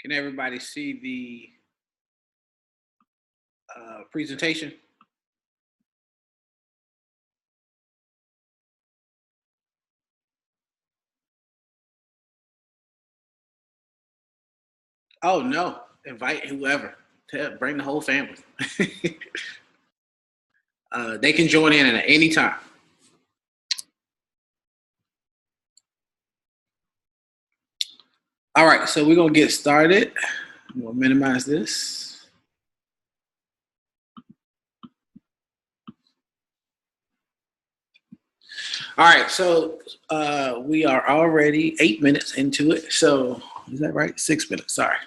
Can everybody see the presentation? Oh no, invite whoever. Bring the whole family. They can join in at any time. All right, so we're gonna get started. I'm gonna minimize this. All right, so we are already 8 minutes into it. So is that right? 6 minutes, sorry.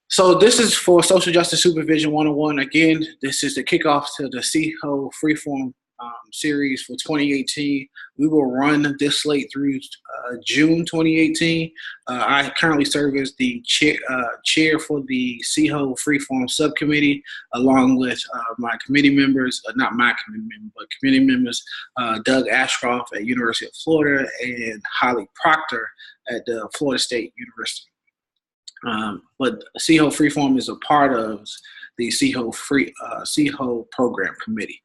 So this is for Social Justice Supervision 101. Again, this is the kickoff to the SEAHO Free Form series for 2018. We will run this slate through June 2018. I currently serve as the chair for the SEAHO Free Form Subcommittee, along with my committee members, not my committee members, but committee members, Doug Ashcroft at University of Florida and Holly Proctor at the Florida State University. But SEAHO Freeform is a part of the SEAHO Program Committee.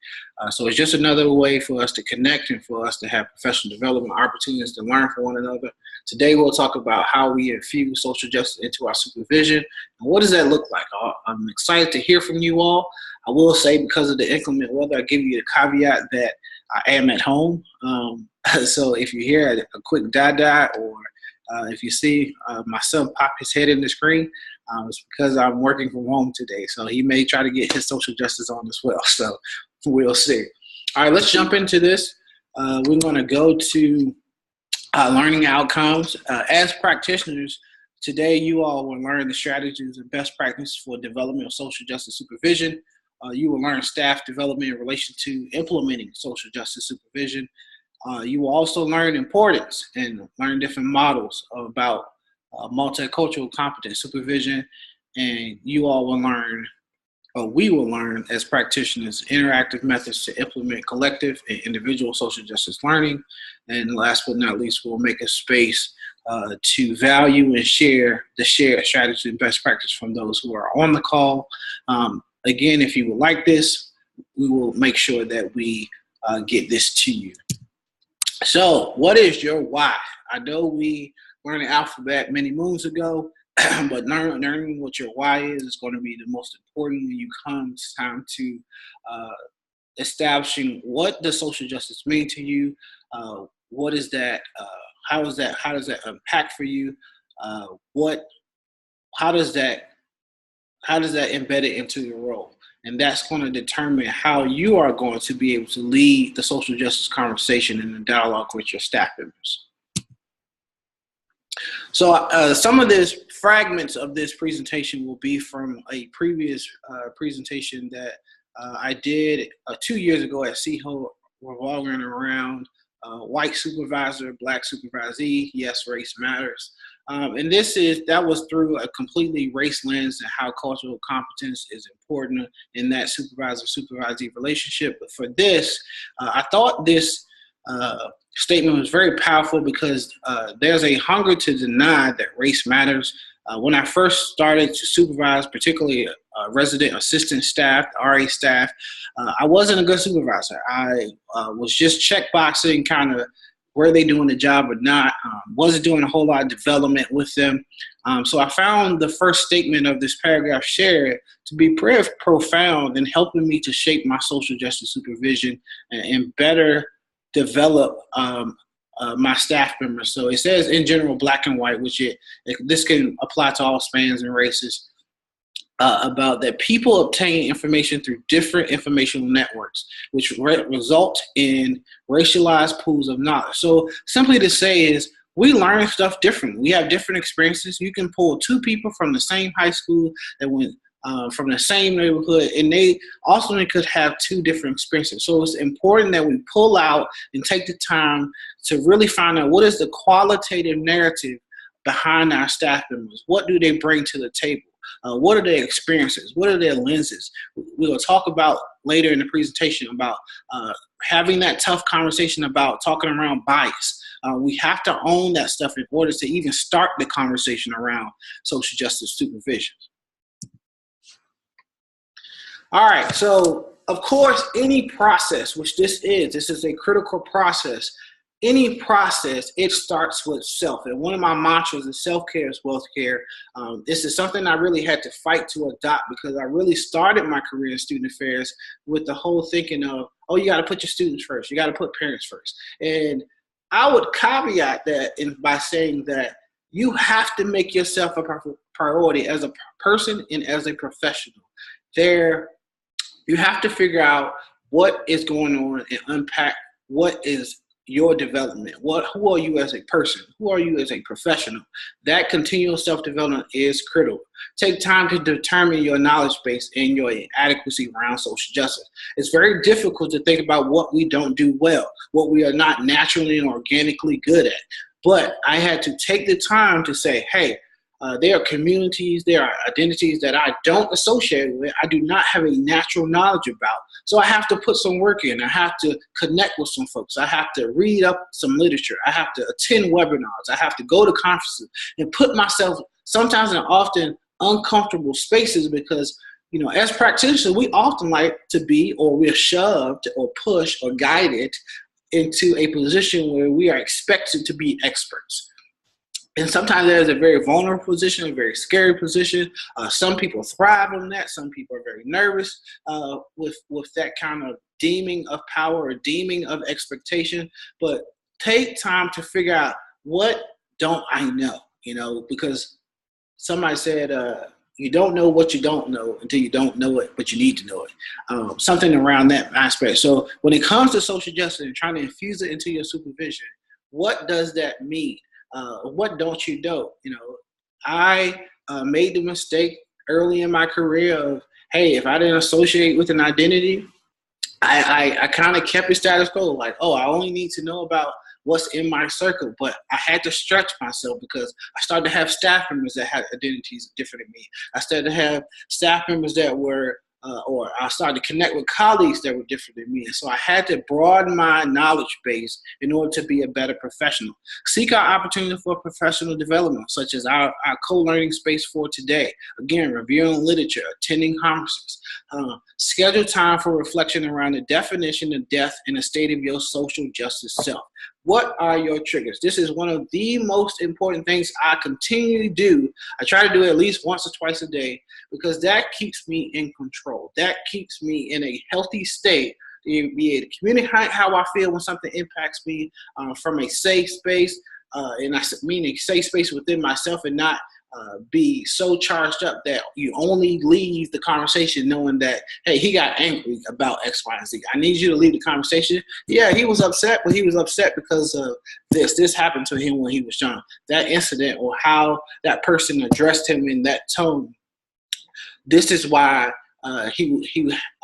So it's just another way for us to connect and for us to have professional development opportunities to learn from one another. Today we'll talk about how we infuse social justice into our supervision. And what does that look like? I'm excited to hear from you all. I will say, because of the inclement weather, I give you the caveat that I am at home. So if you hear a quick da-da, or if you see my son pop his head in the screen, it's because I'm working from home today. So he may try to get his social justice on as well. So we'll see. All right, let's jump into this. We're going to go to learning outcomes. As practitioners, today you all will learn the strategies and best practices for development of social justice supervision. You will learn staff development in relation to implementing social justice supervision. You will also learn importance and learn different models about multicultural competence supervision. And you all will learn, or we will learn as practitioners, interactive methods to implement collective and individual social justice learning. And last but not least, we'll make a space to value and share the shared strategy and best practice from those who are on the call. Again, if you would like this, we will make sure that we get this to you. So what is your why? I know we learned the alphabet many moons ago, but learning what your why is going to be the most important when you come time to establishing what does social justice mean to you. What is that? How does that impact for you? How does that embed it into your role? And that's going to determine how you are going to be able to lead the social justice conversation and the dialogue with your staff members. So some of this fragments of this presentation will be from a previous presentation that I did 2 years ago at SEAHO, revolving around white supervisor, black supervisee, yes, race matters. And that was through a completely race lens and how cultural competence is important in that supervisor-supervisee relationship. But for this, I thought this statement was very powerful because there's a hunger to deny that race matters. When I first started to supervise, particularly resident assistant staff, RA staff, I wasn't a good supervisor. I was just checkboxing kind of were they doing the job or not, wasn't doing a whole lot of development with them. So I found the first statement of this paragraph shared to be pretty profound in helping me to shape my social justice supervision and better develop my staff members. So it says in general, black and white, which this can apply to all spans and races, about that people obtain information through different informational networks, which result in racialized pools of knowledge. So simply to say is we learn stuff differently. We have different experiences. You can pull two people from the same high school that went from the same neighborhood, and they also could have two different experiences. So it's important that we pull out and take the time to really find out what is the qualitative narrative behind our staff members. What do they bring to the table? What are their experiences? What are their lenses? We'll talk about later in the presentation about having that tough conversation about talking around bias. We have to own that stuff in order to even start the conversation around social justice supervision. All right, so of course, any process, which this is a critical process. Any process, it starts with self. And one of my mantras is self-care is wealth care. This is something I really had to fight to adopt because I really started my career in student affairs with the whole thinking of, oh, you got to put your students first. You got to put parents first. And I would caveat that by saying that you have to make yourself a priority as a person and as a professional. You have to figure out what is going on and unpack what is your development. Who are you as a person? Who are you as a professional? That continual self-development is critical. Take time to determine your knowledge base and your adequacy around social justice. It's very difficult to think about what we don't do well, what we are not naturally and organically good at. But I had to take the time to say, hey, there are communities, there are identities that I don't associate with, I do not have a natural knowledge about. So I have to put some work in. I have to connect with some folks. I have to read up some literature. I have to attend webinars. I have to go to conferences and put myself sometimes in often uncomfortable spaces because, you know, as practitioners, we often like to be, or we're shoved or pushed or guided into a position where we are expected to be experts. And sometimes there's a very vulnerable position, a very scary position. Some people thrive on that. Some people are very nervous with that kind of deeming of power or deeming of expectation. But take time to figure out, what don't I know? You know, because somebody said, you don't know what you don't know until you don't know it, but you need to know it. Something around that aspect. So when it comes to social justice and trying to infuse it into your supervision, what does that mean? What don't you know? You know, I made the mistake early in my career of, hey, if I didn't associate with an identity, I kind of kept it status quo. Like, oh, I only need to know about what's in my circle. But I had to stretch myself because I started to have staff members that had identities different than me. I started to have staff members that were or I started to connect with colleagues that were different than me. And so I had to broaden my knowledge base in order to be a better professional. Seek out opportunities for professional development, such as our co-learning space for today. Again, reviewing literature, attending conferences. Schedule time for reflection around the definition of death and the state of your social justice self. What are your triggers? This is one of the most important things I continually do. I try to do it at least once or twice a day because that keeps me in control. That keeps me in a healthy state to be able to communicate how I feel when something impacts me from a safe space. And I mean a safe space within myself and not be so charged up that you only leave the conversation knowing that, hey, he got angry about X, Y, and Z. I need you to leave the conversation. Yeah, he was upset, but he was upset because of this. This happened to him when he was young. That incident or how that person addressed him in that tone. This is why he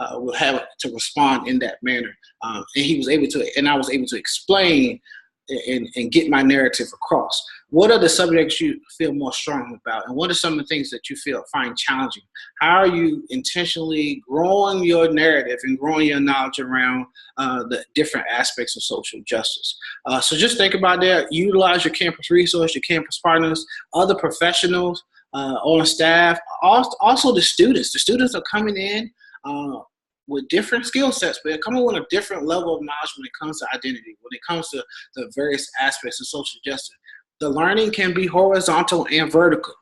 will have to respond in that manner. And he was able to, and I was able to explain and get my narrative across. What are the subjects you feel more strong about? And what are some of the things that you find challenging? How are you intentionally growing your narrative and growing your knowledge around the different aspects of social justice? So just think about that. Utilize your campus resource, your campus partners, other professionals on staff, also the students. The students are coming in with different skill sets, but they're coming with a different level of knowledge when it comes to identity, when it comes to the various aspects of social justice. The learning can be horizontal and vertical,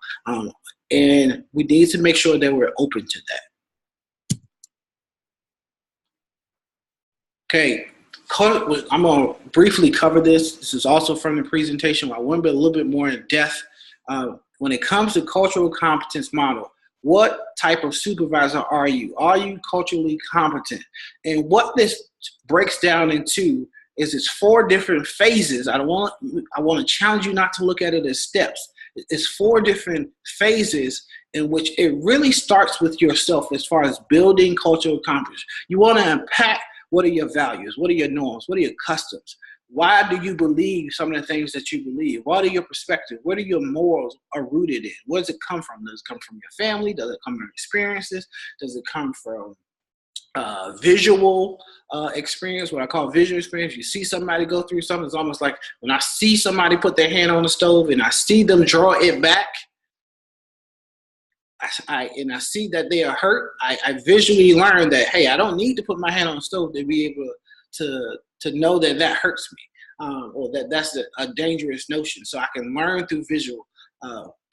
and we need to make sure that we're open to that. Okay, I'm going to briefly cover this. This is also from the presentation. I want to be a little bit more in depth. When it comes to cultural competence model, what type of supervisor are you? Are you culturally competent? And what this breaks down into is it's 4 different phases. I want to challenge you not to look at it as steps. It's 4 different phases in which it really starts with yourself as far as building cultural competence. You want to unpack what are your values, what are your norms, what are your customs? Why do you believe some of the things that you believe? What are your perspectives? What are your morals are rooted in? Where does it come from? Does it come from your family? Does it come from experiences? Does it come from visual experience, what I call visual experience. You see somebody go through something, it's almost like when I see somebody put their hand on the stove and I see them draw it back, I see that they are hurt. I visually learn that, hey, I don't need to put my hand on the stove to be able to know that that hurts me, or that that's a dangerous notion. So I can learn through visual,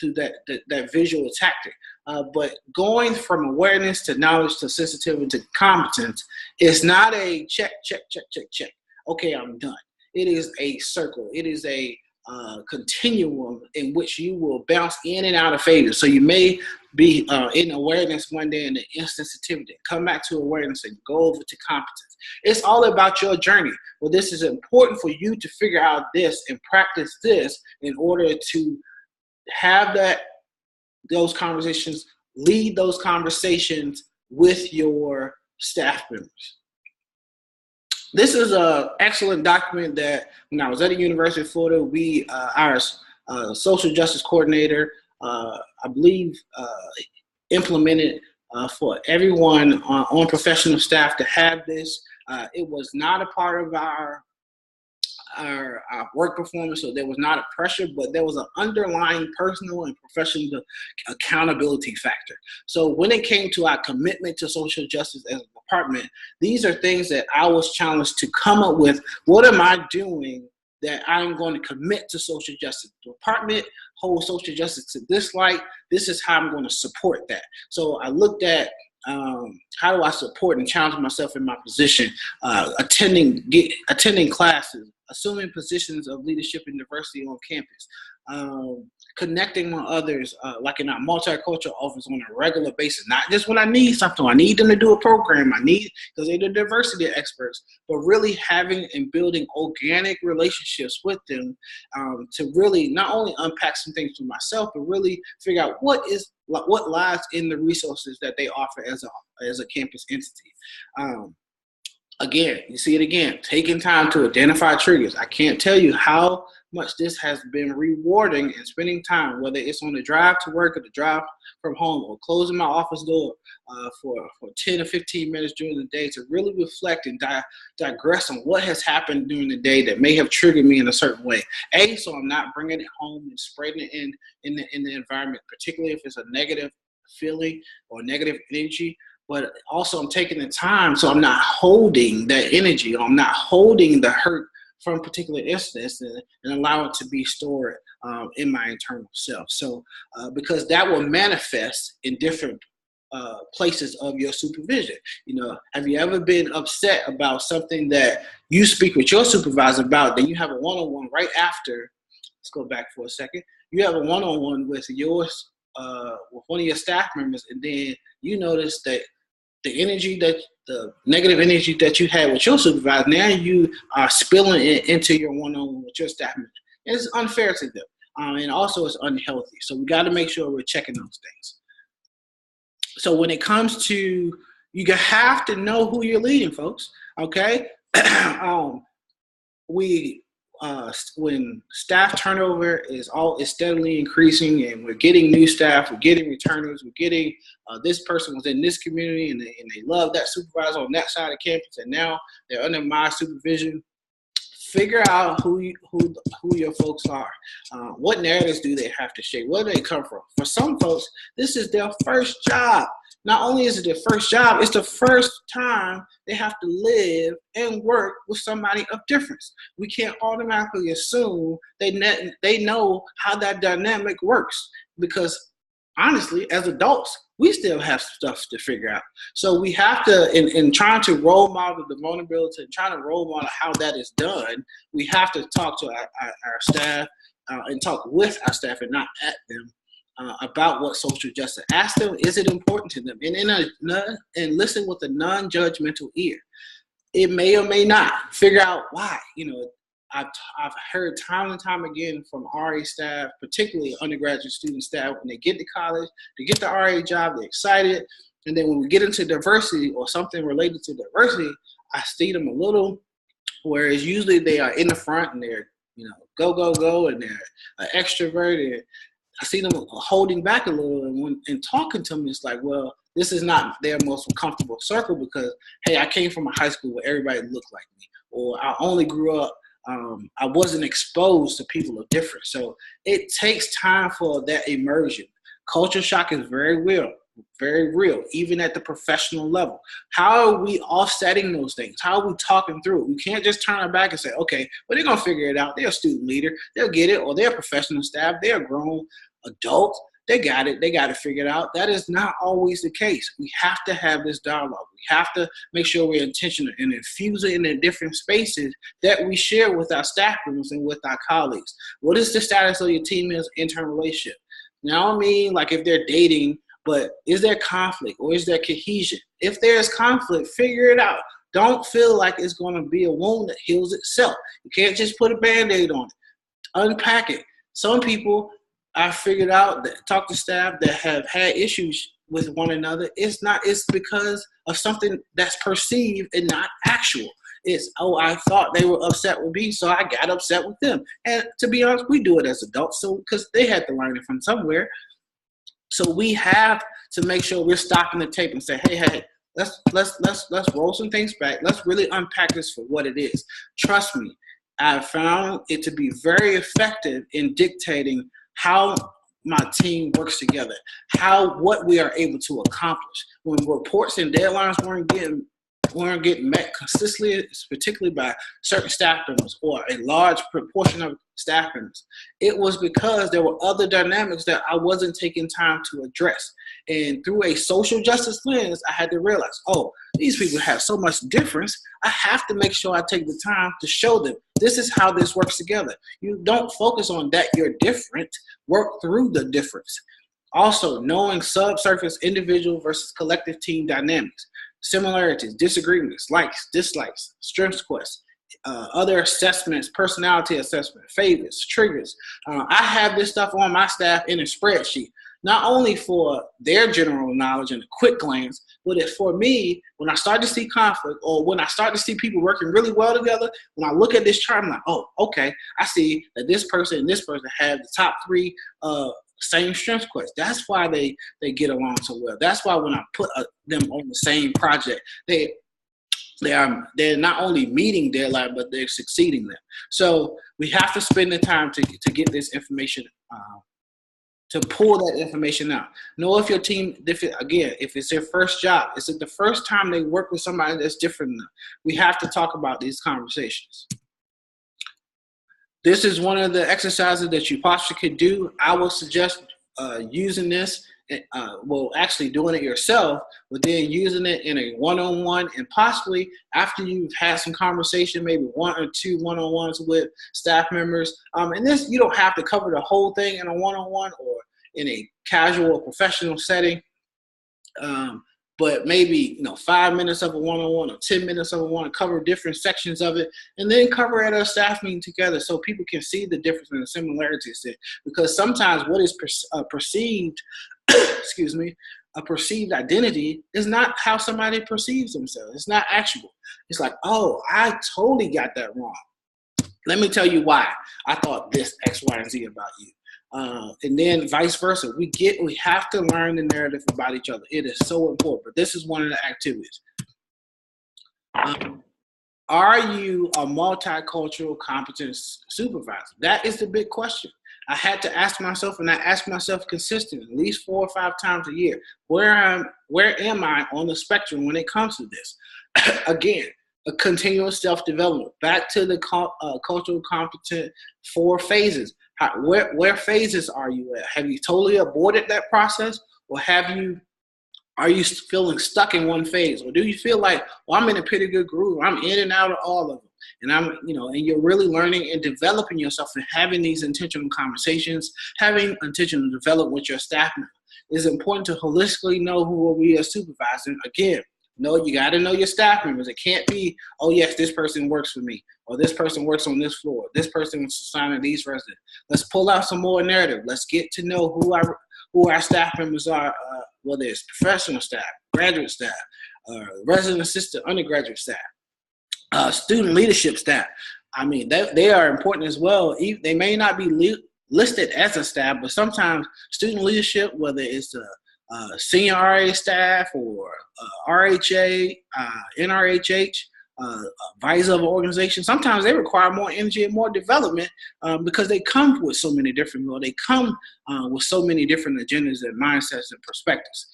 through that visual tactic. But going from awareness to knowledge to sensitivity to competence is not a check. Okay, I'm done. It is a circle. It is a continuum in which you will bounce in and out of phases. So you may be in awareness one day and then insensitivity, come back to awareness and go over to competence. It's all about your journey. Well, this is important for you to figure out this and practice this in order to have those conversations, lead those conversations with your staff members. This is an excellent document that when I was at the University of Florida, our social justice coordinator, I believe, implemented for everyone on professional staff to have this. It was not a part of our work performance, so there was not a pressure, but there was an underlying personal and professional accountability factor. So when it came to our commitment to social justice as a department, these are things that I was challenged to come up with. What am I doing that I'm going to commit to social justice? The department holds social justice to this light. This is how I'm going to support that. So I looked at how do I support and challenge myself in my position, attending classes, assuming positions of leadership and diversity on campus, connecting with others, like in our multicultural office on a regular basis, not just when I need something. I need them to do a program. Because they're the diversity experts, but really having and building organic relationships with them to really not only unpack some things for myself, but really figure out what lies in the resources that they offer as a campus entity. Again, you see it again, taking time to identify triggers. I can't tell you how much this has been rewarding and spending time, whether it's on the drive to work or the drive from home or closing my office door for 10 or 15 minutes during the day to really reflect and digress on what has happened during the day that may have triggered me in a certain way. So I'm not bringing it home and spreading it in the environment, particularly if it's a negative feeling or negative energy. But also I'm taking the time so I'm not holding that energy, or I'm not holding the hurt from particular incidents and allow it to be stored in my internal self. So because that will manifest in different places of your supervision. Have you ever been upset about something that you speak with your supervisor about, then you have a one-on-one right after? Let's go back for a second. You have a one-on-one with with one of your staff members, and then you notice that the negative energy that you had with your supervisor, now you are spilling it into your one-on-one with your staff member. It's unfair to them, and also it's unhealthy. So we got to make sure we're checking those things. So when it comes to, you have to know who you're leading, folks. Okay, when staff turnover is steadily increasing, and we're getting new staff, we're getting returners, we're getting this person was in this community and they love that supervisor on that side of campus, and now they're under my supervision. Figure out who your folks are. What narratives do they have to shape? Where do they come from? For some folks, this is their first job. Not only is it their first job, it's the first time they have to live and work with somebody of difference. We can't automatically assume they know how that dynamic works, because honestly, as adults, we still have stuff to figure out. So we have to, in trying to role model the vulnerability, and trying to role model how that is done, we have to talk to our staff and talk with our staff and not at them. About what social justice. Ask them, is it important to them? And listen with a non-judgmental ear. It may or may not. Figure out why. I've heard time and time again from RA staff, particularly undergraduate student staff, when they get to college, they get the RA job, they're excited. And then when we get into diversity or something related to diversity, I see them a little, whereas usually they are in the front and they're, go, and they're an extrovert. I see them holding back a little, and talking to them, it's like, well, this is not their most comfortable circle because, hey, I came from a high school where everybody looked like me, or I only grew up, I wasn't exposed to people of different. So it takes time for that immersion. Culture shock is very real, even at the professional level. How are we offsetting those things? How are we talking through it? We can't just turn our back and say, okay, well, they're going to figure it out. They're a student leader. They'll get it. Or they're a professional staff. They're grown adults. They got it. They got to figure it out. That is not always the case. We have to have this dialogue. We have to make sure we're intentional and infuse it in the different spaces that we share with our staff members and with our colleagues. What is the status of your team's internal relationship? Now, I mean, like if they're dating, but is there conflict or is there cohesion? If there's conflict, figure it out. Don't feel like it's going to be a wound that heals itself. You can't just put a Band-Aid on it. Unpack it. Some people, I figured out, that talk to staff that have had issues with one another. It's because of something that's perceived and not actual. It's, oh, I thought they were upset with me, so I got upset with them. And to be honest, we do it as adults, so because they had to learn it from somewhere. So we have to make sure we're stopping the tape and say, hey, let's roll some things back. Let's really unpack this for what it is. Trust me, I found it to be very effective in dictating how my team works together, what we are able to accomplish. When reports and deadlines weren't getting met consistently, particularly by certain staff members or a large proportion of staff members, it was because there were other dynamics that I wasn't taking time to address. And through a social justice lens, I had to realize, oh, these people have so much difference. I have to make sure I take the time to show them this is how this works together. You don't focus on that you're different, work through the difference. Also, knowing subsurface individual versus collective team dynamics, similarities, disagreements, likes, dislikes, strengths quests, other assessments, personality assessment, favorites, triggers. I have this stuff on my staff in a spreadsheet, not only for their general knowledge and a quick glance, but it's for me, when I start to see conflict or when I start to see people working really well together, when I look at this chart, I'm like, oh, okay, I see that this person and this person have the top three same strengths quests. That's why they get along so well. That's why when I put them on the same project, they're not only meeting deadline, but they're succeeding them. So we have to spend the time to get this information, to pull that information out. Know if your team, if it's their first job, is it the first time they work with somebody that's different than them? We have to talk about these conversations. This is one of the exercises that you possibly could do. I would suggest using this, actually doing it yourself, but then using it in a one-on-one, and possibly after you've had some conversation, maybe one or two one-on-ones with staff members. And this, you don't have to cover the whole thing in a one-on-one or in a casual professional setting. But maybe 5 minutes of a one-on-one or 10 minutes of a one, cover different sections of it, and then cover at a staff meeting together so people can see the difference and the similarities there. Because sometimes what is perceived, a perceived identity is not how somebody perceives themselves. It's not actual. It's like, oh, I totally got that wrong. Let me tell you why I thought this X, Y, and Z about you. And then vice versa. We have to learn the narrative about each other. It is so important. But this is one of the activities. Are you a multicultural competence supervisor? That is the big question. I had to ask myself, and I ask myself consistently, at least 4 or 5 times a year, where am I on the spectrum when it comes to this? Again, a continuous self-development. Back to the cultural competence 4 phases. Where phases are you at? Have you totally aborted that process, or are you feeling stuck in one phase, or do you feel like, well, I'm in a pretty good groove, I'm in and out of all of them, and and you're really learning and developing yourself and having these intentional conversations, having intentional development with your staff member. It's important to holistically know who will be a supervisor. Again, you got to know your staff members. It can't be, oh yes, this person works for me, or this person works on this floor, this person is assigned to these residents. Let's pull out some more narrative. Let's get to know who our staff members are, whether it's professional staff, graduate staff, resident assistant, undergraduate staff, student leadership staff. I mean, they are important as well. They may not be listed as a staff, but sometimes student leadership, whether it's senior RA staff or RHA, NRHH, advisor of an organization. Sometimes they require more energy and more development because they come with so many different, they come with so many different agendas and mindsets and perspectives.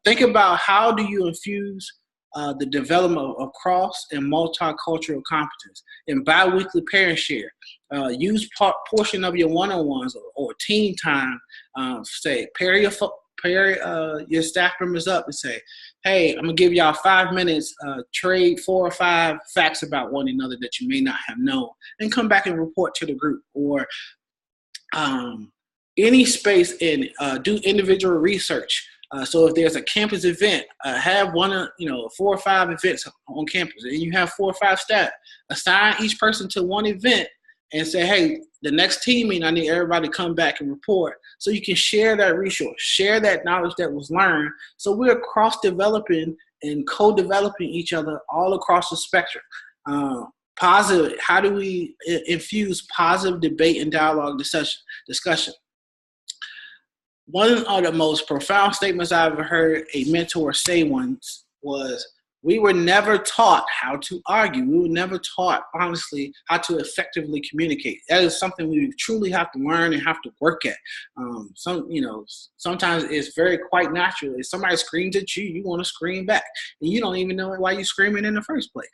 Think about how do you infuse the development of cross and multicultural competence in biweekly parent share. Use portion of your one-on-ones or team time. Say pair your staff members up and say, hey, I'm gonna give y'all 5 minutes, trade 4 or 5 facts about one another that you may not have known, and come back and report to the group. Or any space and do individual research. So if there's a campus event, have 4 or 5 events on campus, and you have 4 or 5 staff. Assign each person to one event and say, hey, the next team meeting, I need everybody to come back and report, so you can share that resource, share that knowledge that was learned. So we're cross-developing and co-developing each other all across the spectrum. Positive, how do we infuse positive debate and dialogue discussion? One of the most profound statements I've ever heard a mentor say once was, we were never taught how to argue. We were never taught, honestly, how to effectively communicate. That is something we truly have to learn and have to work at. Sometimes it's quite natural. If somebody screams at you, you want to scream back, and you don't even know why you're screaming in the first place.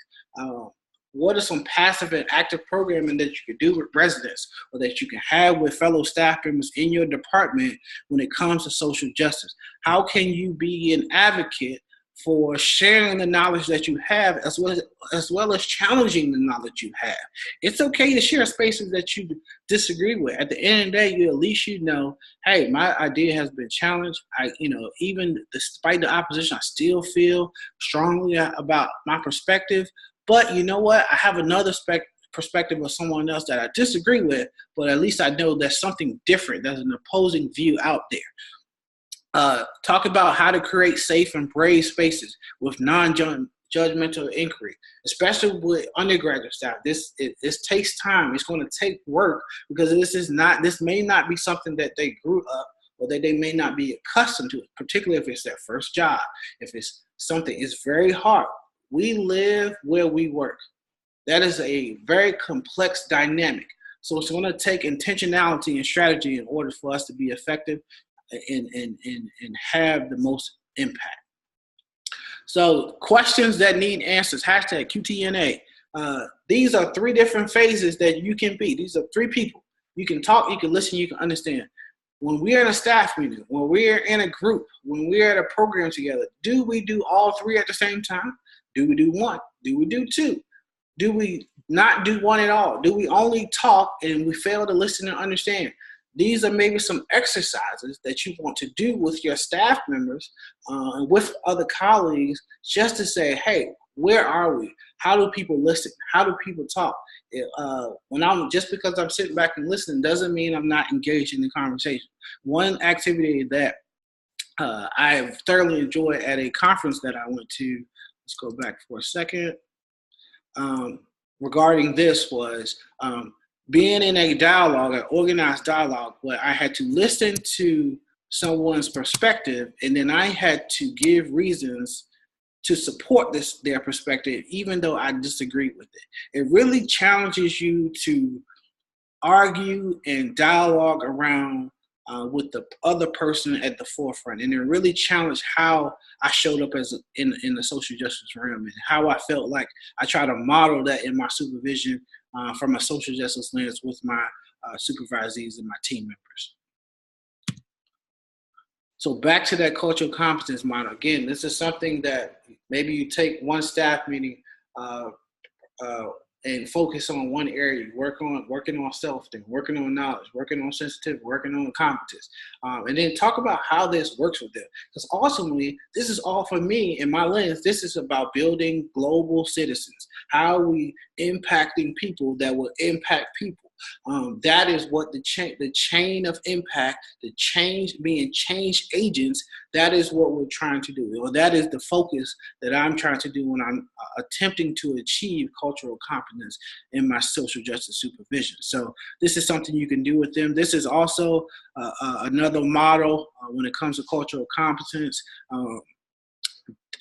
What are some passive and active programming that you could do with residents, or that you can have with fellow staff members in your department when it comes to social justice? How can you be an advocate for sharing the knowledge that you have, as well as challenging the knowledge you have? It's okay to share spaces that you disagree with. At the end of the day, at least hey, my idea has been challenged. Even despite the opposition, I still feel strongly about my perspective. But you know what? I have another perspective of someone else that I disagree with, but at least I know there's something different. There's an opposing view out there. Talk about how to create safe and brave spaces with non-judgmental inquiry, especially with undergraduate staff. This takes time. It's going to take work, because this may not be something that they grew up or that they may not be accustomed to, particularly if it's their first job. If it's something, it's very hard. We live where we work. That is a very complex dynamic. So it's going to take intentionality and strategy in order for us to be effective and have the most impact. So questions that need answers, hashtag QTNA. These are 3 different phases that you can be. These are 3 people. You can talk, you can listen, you can understand. When we're in a staff meeting, when we're in a group, when we're at a program together, do we do all 3 at the same time? Do we do 1? Do we do 2? Do we not do 1 at all? Do we only talk and we fail to listen and understand? These are maybe some exercises that you want to do with your staff members and with other colleagues, just to say, hey, where are we? How do people listen? How do people talk? Just because I'm sitting back and listening doesn't mean I'm not engaged in the conversation. One activity that I have thoroughly enjoyed at a conference that I went to, let's go back for a second, regarding this was being in a dialogue, an organized dialogue, where I had to listen to someone's perspective, and then I had to give reasons to support their perspective, even though I disagreed with it. It really challenges you to argue and dialogue around with the other person at the forefront, and it really challenged how I showed up in the social justice realm, and how I felt like I try to model that in my supervision from a social justice lens with my supervisees and my team members. So back to that cultural competence model. Again, this is something that maybe you take one staff meeting and focus on one area, working on self, then working on knowledge, working on sensitivity, working on competence, and then talk about how this works with them. Because ultimately, this is all, for me, in my lens, this is about building global citizens. How are we impacting people that will impact people? That is what the chain of impact, the change, being change agents, that is what we're trying to do. Or that is the focus that I'm trying to do when I'm attempting to achieve cultural competence in my social justice supervision. So this is something you can do with them. This is also another model when it comes to cultural competence.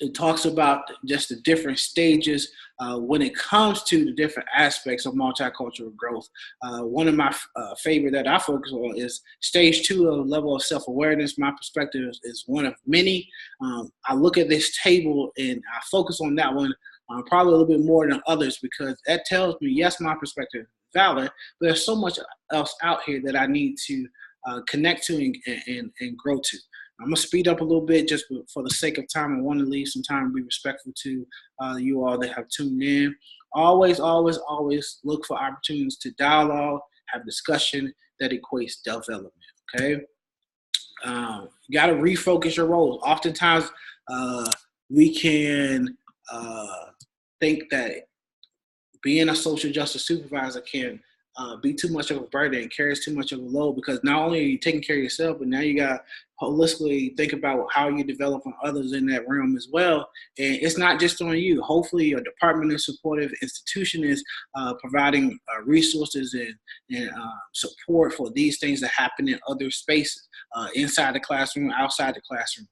It talks about just the different stages when it comes to the different aspects of multicultural growth. One of my favorite that I focus on is stage 2 of level of self-awareness. My perspective is one of many. I look at this table and I focus on that one probably a little bit more than others, because that tells me, yes, my perspective is valid, but there's so much else out here that I need to connect to and grow to. I'm going to speed up a little bit just for the sake of time. I want to leave some time to be respectful to you all that have tuned in. Always, always, always look for opportunities to dialogue, have discussion that equates development, okay? You got to refocus your roles. Oftentimes, we can think that being a social justice supervisor can be too much of a burden and carries too much of a load, because not only are you taking care of yourself, but now you got to holistically think about how you develop on others in that realm as well. And it's not just on you. Hopefully your department is supportive, institution is providing resources and support for these things that happen in other spaces, inside the classroom, outside the classroom.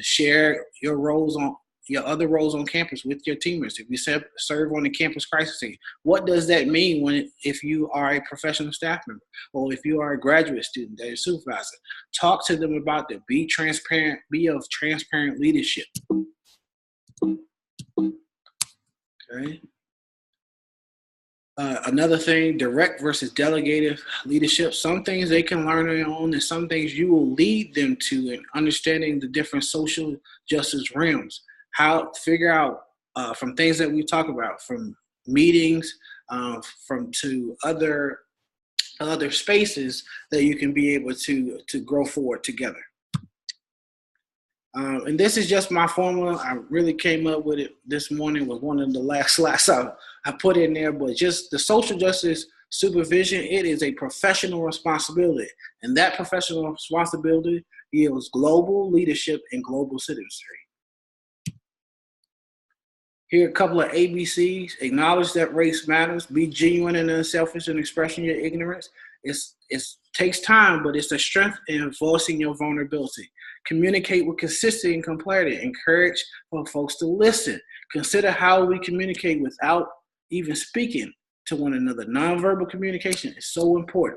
Share your roles on your other roles on campus with your teammates. If you serve on the campus crisis team, what does that mean if you are a professional staff member, or if you are a graduate student that is supervisor? Talk to them about that. Be transparent. Be of transparent leadership. Okay. Another thing, direct versus delegative leadership. Some things they can learn on their own, and some things you will lead them to in understanding the different social justice realms. How to figure out from things that we talk about, from meetings, from to other spaces that you can be able to grow forward together. And this is just my formula. I really came up with it this morning with one of the last slides I put in there, but just the social justice supervision, it is a professional responsibility. And that professional responsibility yields global leadership and global citizenry. Here are a couple of ABCs. Acknowledge that race matters. Be genuine and unselfish in expressing your ignorance. It takes time, but it's a strength in voicing your vulnerability. Communicate with consistency and clarity. Encourage for folks to listen. Consider how we communicate without even speaking to one another. Nonverbal communication is so important.